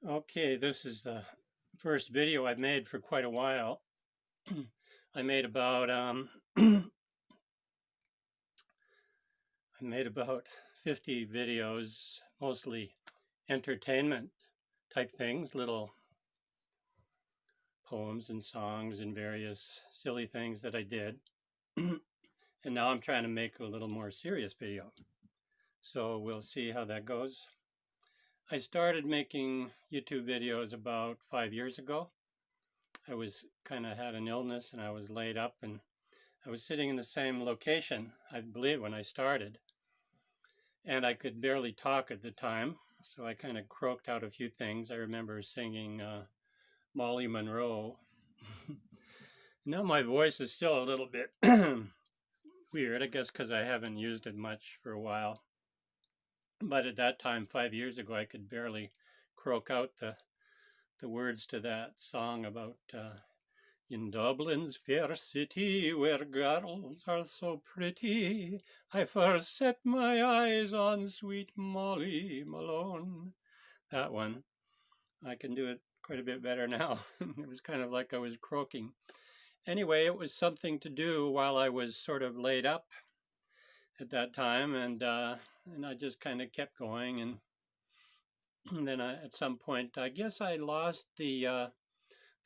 Okay, this is the first video I've made for quite a while. I made about I made about 50 videos, mostly entertainment type things, little poems and songs and various silly things that I did. And now I'm trying to make a little more serious video. So we'll see how that goes. I started making YouTube videos about 5 years ago. I was kind of had an illness and I was laid up, and I was sitting in the same location, I believe, when I started, and I could barely talk at the time, so I kind of croaked out a few things. I remember singing Molly Monroe. Now my voice is still a little bit weird, I guess because I haven't used it much for a while. But at that time, 5 years ago, I could barely croak out the words to that song about in Dublin's fair city, where girls are so pretty, I first set my eyes on sweet Molly Malone. That one. I can do it quite a bit better now. It was kind of like I was croaking. Anyway, it was something to do while I was sort of laid up at that time, and I just kind of kept going. And then at some point, I guess I lost the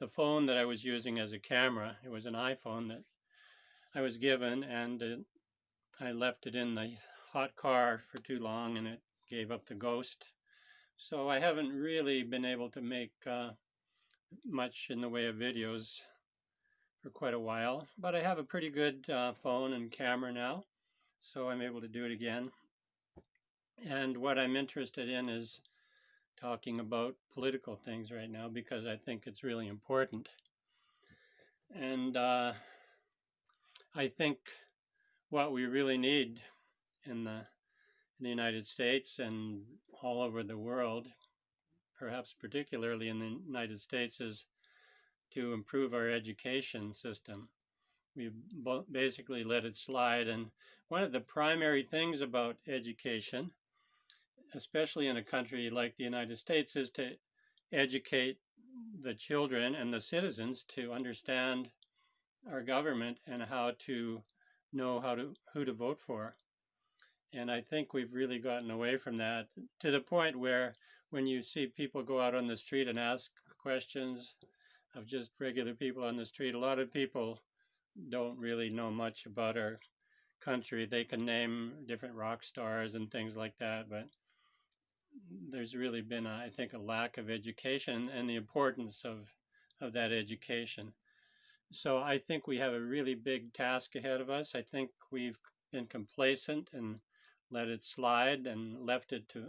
phone that I was using as a camera. It was an iPhone that I was given, and I left it in the hot car for too long, and it gave up the ghost. So I haven't really been able to make much in the way of videos for quite a while, but I have a pretty good phone and camera now, so I'm able to do it again. And what I'm interested in is talking about political things right now because I think it's really important. And I think what we really need in the United States and all over the world, perhaps particularly in the United States, is to improve our education system. We've basically let it slide. And one of the primary things about education, especially in a country like the United States, is to educate the children and the citizens to understand our government and how to know who to vote for. And I think we've really gotten away from that to the point where when you see people go out on the street and ask questions of just regular people on the street, a lot of people don't really know much about our country. They can name different rock stars and things like that, but there's really been, I think, a lack of education and the importance of that education. So I think we have a really big task ahead of us. I think we've been complacent and let it slide and left it to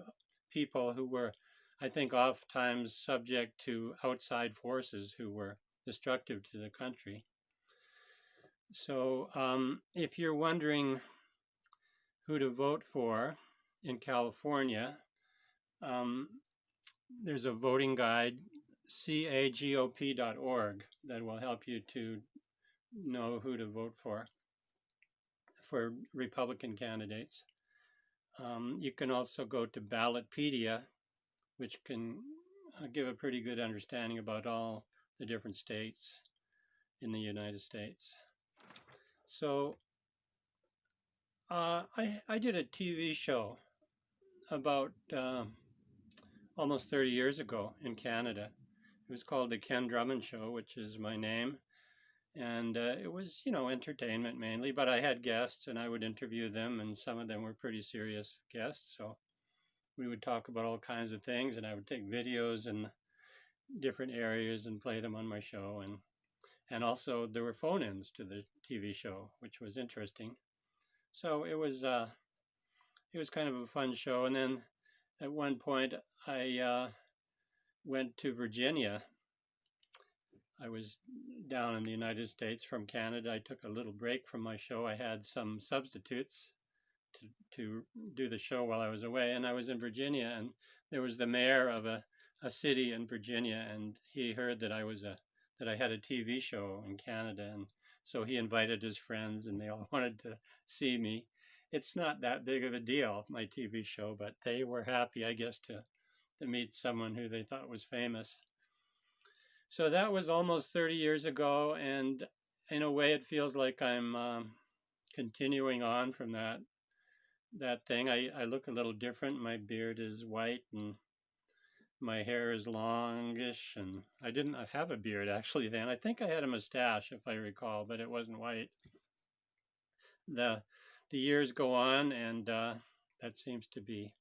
people who were, I think, oftentimes subject to outside forces who were destructive to the country. So if you're wondering who to vote for in California, there's a voting guide, cagop.org, that will help you to know who to vote for Republican candidates. You can also go to Ballotpedia, which can give a pretty good understanding about all the different states in the United States. So I did a TV show about almost 30 years ago in Canada. It was called the Ken Drummond Show, which is my name. And it was, entertainment mainly, but I had guests and I would interview them, and some of them were pretty serious guests. So we would talk about all kinds of things, and I would take videos in different areas and play them on my show. And also there were phone-ins to the TV show, which was interesting. So it was kind of a fun show. And then at one point I went to Virginia. I was down in the United States from Canada. I took a little break from my show. I had some substitutes to do the show while I was away, and I was in Virginia, and there was the mayor of a city in Virginia, and he heard that I had a TV show in Canada, and so he invited his friends, and they all wanted to see me. It's not that big of a deal, my TV show, but they were happy, I guess, to to meet someone who they thought was famous. So that was almost 30 years ago, and in a way, it feels like I'm continuing on from that thing. I look a little different. My beard is white, and my hair is longish, and I didn't have a beard actually then. I think I had a mustache, if I recall, but it wasn't white. The the years go on, and that seems to be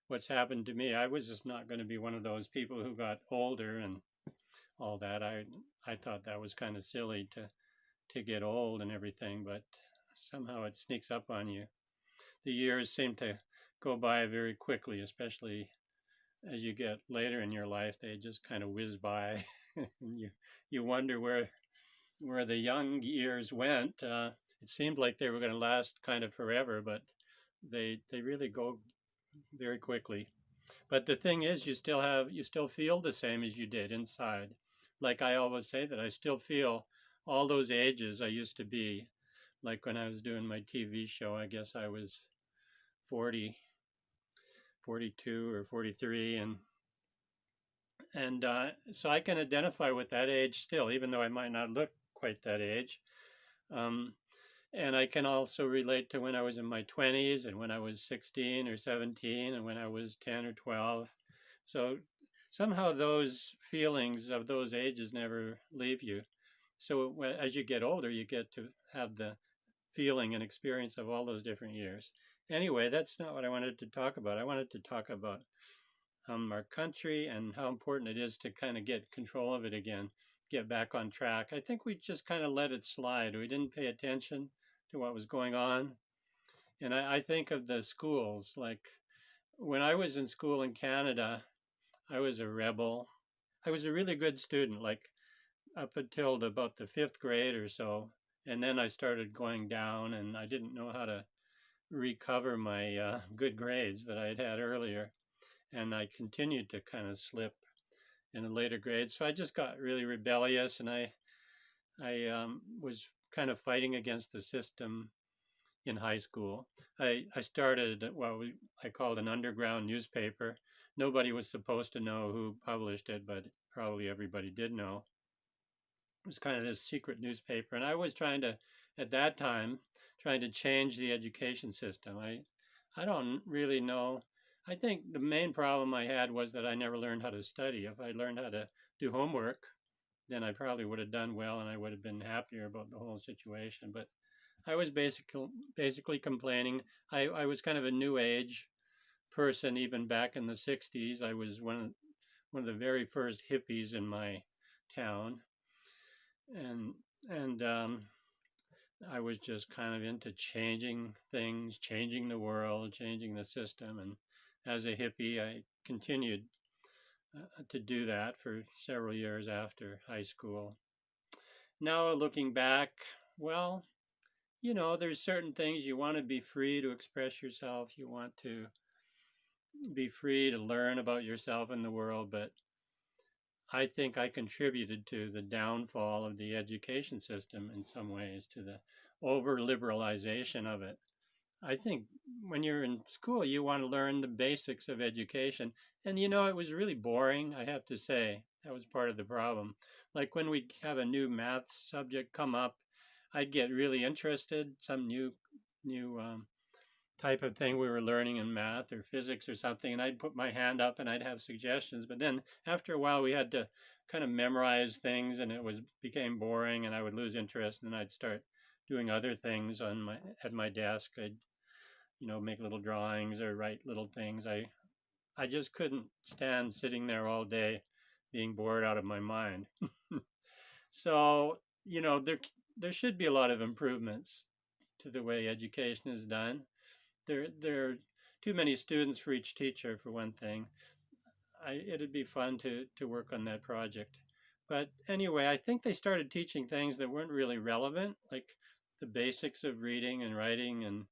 what's happened to me. I was just not going to be one of those people who got older and all that. I thought that was kind of silly to get old and everything, but somehow it sneaks up on you. The years seem to go by very quickly, especially as you get later in your life. They just kind of whiz by, and you wonder where the young years went. It seemed like they were going to last kind of forever, but they really go very quickly. But the thing is, you still feel the same as you did inside. Like I always say, that I still feel all those ages I used to be. Like when I was doing my TV show, I guess I was 40, 42 or 43, and so I can identify with that age still, even though I might not look quite that age. Um, and I can also relate to when I was in my 20s, and when I was 16 or 17, and when I was 10 or 12. So somehow those feelings of those ages never leave you. So as you get older, you get to have the feeling and experience of all those different years. Anyway, that's not what I wanted to talk about. I wanted to talk about our country and how important it is to kind of get control of it again, get back on track. I think we just kind of let it slide. We didn't pay attention to what was going on. And I think of the schools, like when I was in school in Canada, I was a rebel. I was a really good student, like up until about the fifth grade or so. And then I started going down, and I didn't know how to recover my good grades that I had earlier. And I continued to kind of slip in the later grades. So I just got really rebellious, and I was kind of fighting against the system in high school. I started what I called an underground newspaper. Nobody was supposed to know who published it, but probably everybody did know. It was kind of this secret newspaper, and I was at that time, trying to change the education system. I don't really know. I think the main problem I had was that I never learned how to study. If I learned how to do homework, then I probably would have done well, and I would have been happier about the whole situation. But I was basically complaining. I was kind of a new age person even back in the 60s. I was one of the very first hippies in my town, and I was just kind of into changing things, changing the world, changing the system. And as a hippie, I continued to do that for several years after high school. Now, looking back, well, there's certain things you want to be free to express yourself. You want to be free to learn about yourself and the world, but I think I contributed to the downfall of the education system in some ways, to the over liberalization of it. I think when you're in school, you want to learn the basics of education. And it was really boring, I have to say. That was part of the problem. Like when we'd have a new math subject come up, I'd get really interested, some new type of thing we were learning in math or physics or something, and I'd put my hand up and I'd have suggestions. But then after a while, we had to kind of memorize things, and it became boring, and I would lose interest, and I'd start doing other things at my desk. I'd make little drawings or write little things. I just couldn't stand sitting there all day being bored out of my mind. So there should be a lot of improvements to the way education is done. There are too many students for each teacher, for one thing. It'd be fun to work on that project. But anyway, I think they started teaching things that weren't really relevant, like the basics of reading and writing and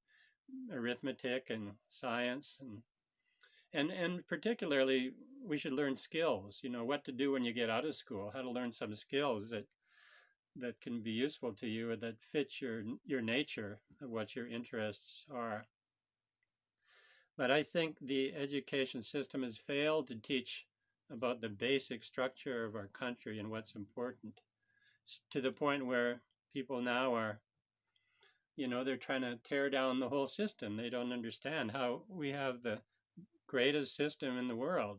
arithmetic and science, and particularly we should learn skills, what to do when you get out of school, how to learn some skills that can be useful to you or that fit your nature of what your interests are. But I think the education system has failed to teach about the basic structure of our country and what's important, to the point where people now are, they're trying to tear down the whole system. They don't understand how we have the greatest system in the world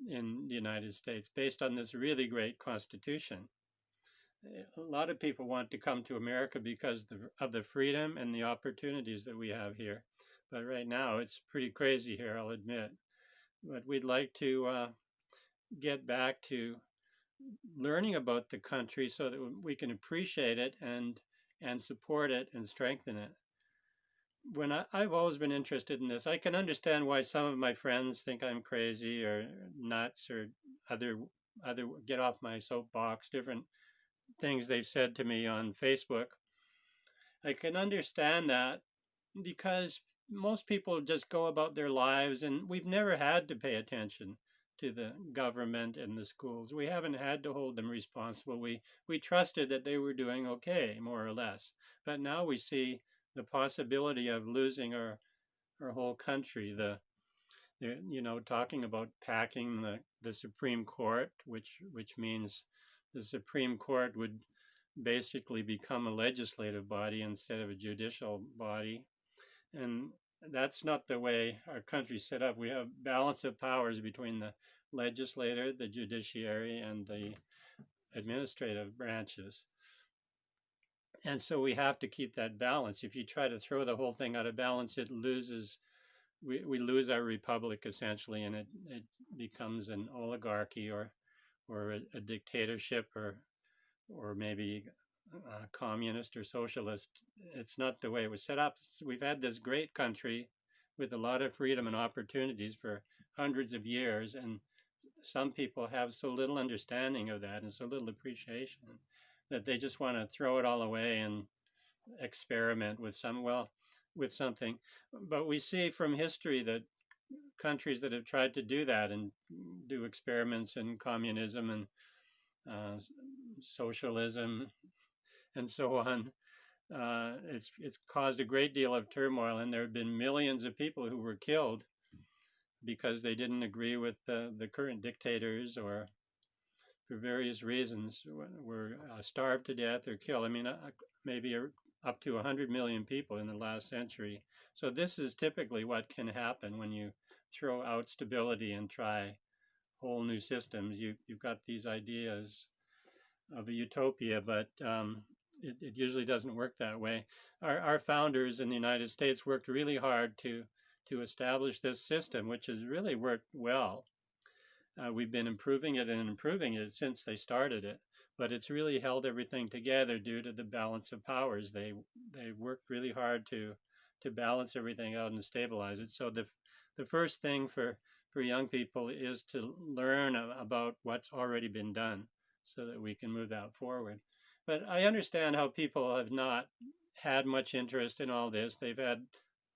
in the United States based on this really great constitution. A lot of people want to come to America because of the freedom and the opportunities that we have here. But right now it's pretty crazy here, I'll admit. But we'd like to get back to learning about the country so that we can appreciate it and support it and strengthen it. When I've always been interested in this, I can understand why some of my friends think I'm crazy or nuts or other get off my soapbox, different things they've said to me on Facebook. I can understand that because most people just go about their lives, and we've never had to pay attention to the government and the schools. We haven't had to hold them responsible. We trusted that they were doing okay, more or less. But now we see the possibility of losing our whole country. Talking about packing the Supreme Court, which means the Supreme Court would basically become a legislative body instead of a judicial body. And that's not the way our country's set up. We have balance of powers between the legislature, the judiciary, and the administrative branches. And so we have to keep that balance. If you try to throw the whole thing out of balance, it loses. We lose our republic essentially, and it becomes an oligarchy or a dictatorship or maybe communist or socialist. It's not the way it was set up. We've had this great country with a lot of freedom and opportunities for hundreds of years, and some people have so little understanding of that and so little appreciation that they just want to throw it all away and experiment with something. But we see from history that countries that have tried to do that and do experiments in communism and socialism and so on, it's caused a great deal of turmoil, and there have been millions of people who were killed because they didn't agree with the current dictators, or for various reasons were starved to death or killed. I mean, maybe up to 100 million people in the last century. So this is typically what can happen when you throw out stability and try whole new systems. You've got these ideas of a utopia, but it usually doesn't work that way. Our founders in the United States worked really hard to establish this system, which has really worked well. We've been improving it since they started it, but it's really held everything together due to the balance of powers. They worked really hard to balance everything out and stabilize it. So the first thing for young people is to learn about what's already been done so that we can move that forward. But I understand how people have not had much interest in all this. They've had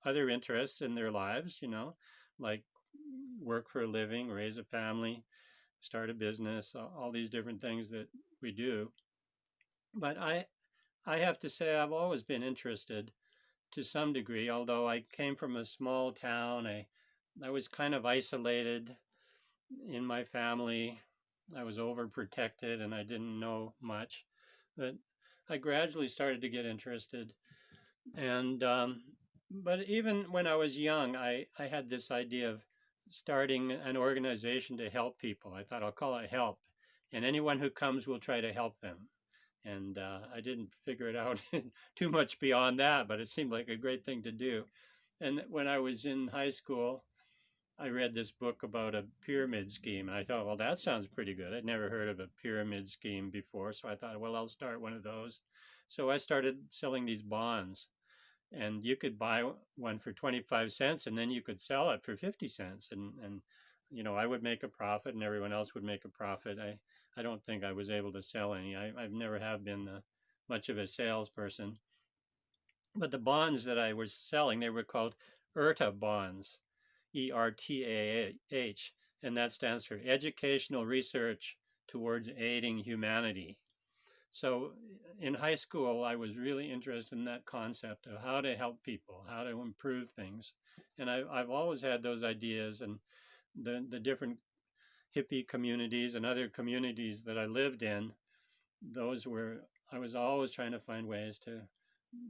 other interests in their lives, like work for a living, raise a family, start a business, all these different things that we do. But I have to say I've always been interested to some degree, although I came from a small town. I was kind of isolated in my family. I was overprotected and I didn't know much. But I gradually started to get interested. And but even when I was young, I had this idea of starting an organization to help people. I thought I'll call it HELP, and anyone who comes will try to help them. And I didn't figure it out too much beyond that, but it seemed like a great thing to do. And when I was in high school, I read this book about a pyramid scheme. And I thought, well, that sounds pretty good. I'd never heard of a pyramid scheme before. So I thought, well, I'll start one of those. So I started selling these bonds. And you could buy one for 25 cents and then you could sell it for 50 cents. And I would make a profit and everyone else would make a profit. I don't think I was able to sell any. I've never have been much of a salesperson. But the bonds that I was selling, they were called ERTA bonds. ERTAH, and that stands for Educational Research Towards Aiding Humanity. So in high school, I was really interested in that concept of how to help people, how to improve things. And I've always had those ideas, and the different hippie communities and other communities that I lived in, those were, I was always trying to find ways to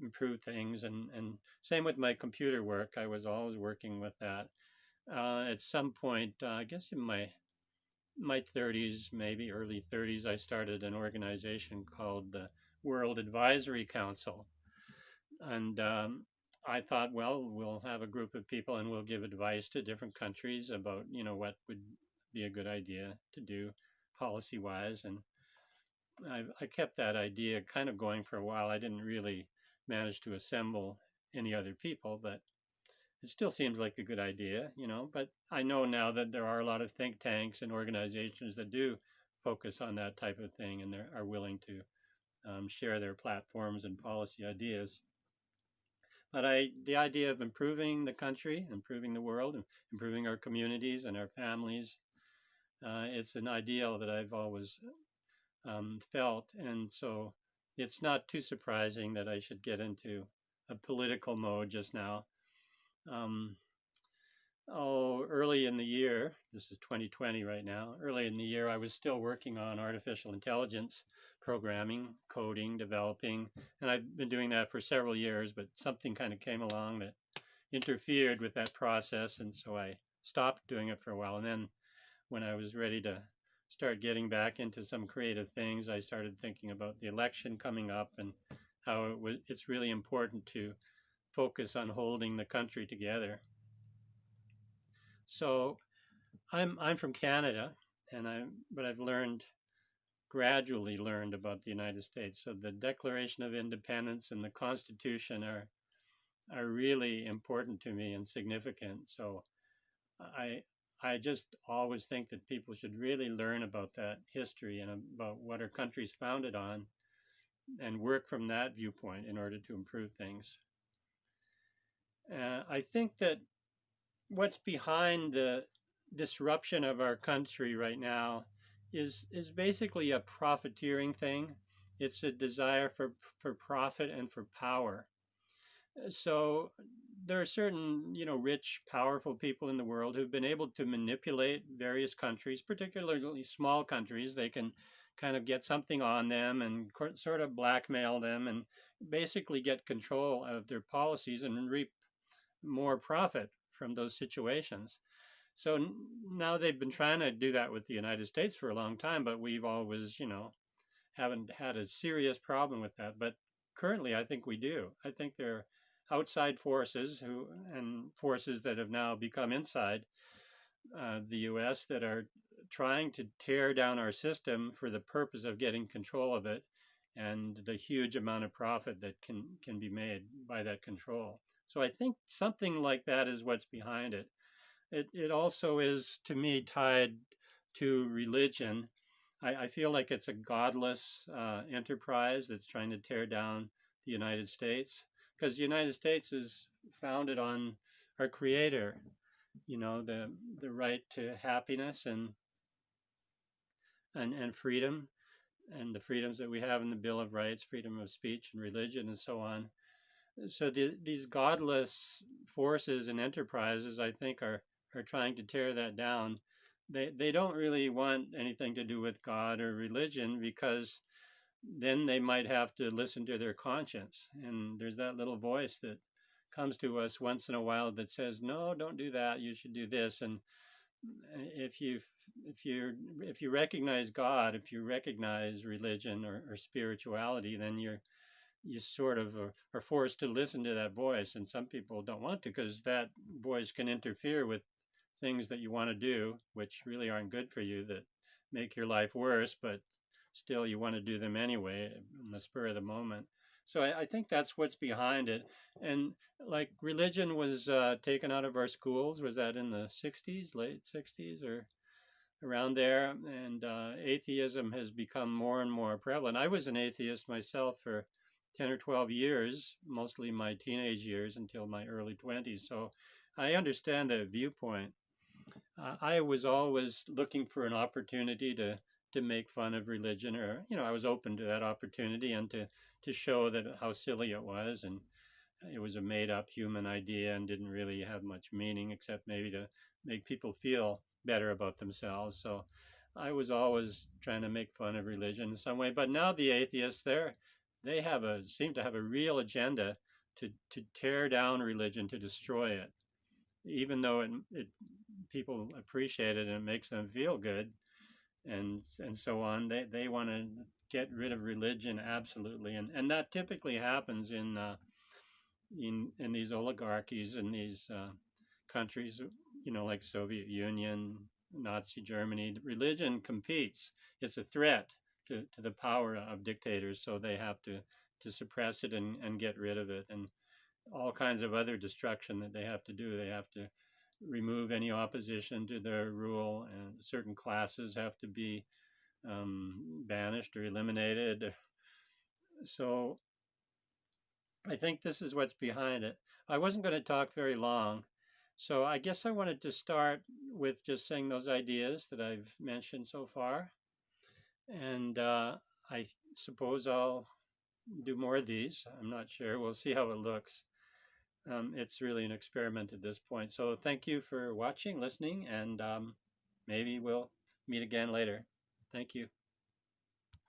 improve things. And same with my computer work, I was always working with that. At some point, I guess in my 30s, maybe early 30s, I started an organization called the World Advisory Council. And I thought, well, we'll have a group of people and we'll give advice to different countries about, what would be a good idea to do policy wise. And I kept that idea kind of going for a while. I didn't really manage to assemble any other people, but it still seems like a good idea. But I know now that there are a lot of think tanks and organizations that do focus on that type of thing, and they are willing to share their platforms and policy ideas. But the idea of improving the country, improving the world, and improving our communities and our families, it's an ideal that I've always felt. And so it's not too surprising that I should get into a political mode just now. Early in the year, this is 2020 right now, early in the year, I was still working on artificial intelligence programming, coding, developing, and I've been doing that for several years, but something kind of came along that interfered with that process, and so I stopped doing it for a while. And then when I was ready to start getting back into some creative things, I started thinking about the election coming up and how it's really important to focus on holding the country together. So I'm from Canada, but I've gradually learned about the United States. So the Declaration of Independence and the Constitution are really important to me and significant. So I just always think that people should really learn about that history and about what our country's founded on, and work from that viewpoint in order to improve things. I think that what's behind the disruption of our country right now is basically a profiteering thing. It's a desire for profit and for power. So there are certain, rich, powerful people in the world who've been able to manipulate various countries, particularly small countries. They can kind of get something on them and sort of blackmail them and basically get control of their policies and reap more profit from those situations. So now they've been trying to do that with the United States for a long time, but we've always, haven't had a serious problem with that. But currently, I think we do. I think there are outside forces and forces that have now become inside the U.S. that are trying to tear down our system for the purpose of getting control of it and the huge amount of profit that can be made by that control. So I think something like that is what's behind it. It also is, to me, tied to religion. I feel like it's a godless enterprise that's trying to tear down the United States, because the United States is founded on our Creator, the right to happiness and freedom, and the freedoms that we have in the Bill of Rights, freedom of speech and religion and so on. So these godless forces and enterprises, I think, are trying to tear that down. They don't really want anything to do with God or religion, because then they might have to listen to their conscience. And there's that little voice that comes to us once in a while that says, no, don't do that, you should do this. And if you recognize God, if you recognize religion or spirituality, then you sort of are forced to listen to that voice. And some people don't want to, because that voice can interfere with things that you want to do, which really aren't good for you, that make your life worse, but still you want to do them anyway in the spur of the moment. So I think that's what's behind it. And like religion was taken out of our schools, was that in the 60s, late 60s or around there? And atheism has become more and more prevalent. I was an atheist myself for 10 or 12 years, mostly my teenage years until my early 20s. So I understand the viewpoint. I was always looking for an opportunity to to make fun of religion, or I was open to that opportunity, and to show that how silly it was, and it was a made up human idea and didn't really have much meaning except maybe to make people feel better about themselves. So I was always trying to make fun of religion in some way. But now the atheists, they seem to have a real agenda to tear down religion, to destroy it, even though it people appreciate it and it makes them feel good, and so on. They want to get rid of religion absolutely, and that typically happens in these oligarchies in these countries, like Soviet Union, Nazi Germany. Religion competes; it's a threat to the power of dictators, so they have to suppress it and get rid of it, and all kinds of other destruction that they have to do. They have to remove any opposition to their rule, and certain classes have to be banished or eliminated. So I think this is what's behind it. I wasn't going to talk very long, so I guess I wanted to start with just saying those ideas that I've mentioned so far. And I suppose I'll do more of these. I'm not sure. We'll see how it looks. It's really an experiment at this point. So thank you for watching, listening, and maybe we'll meet again later. Thank you.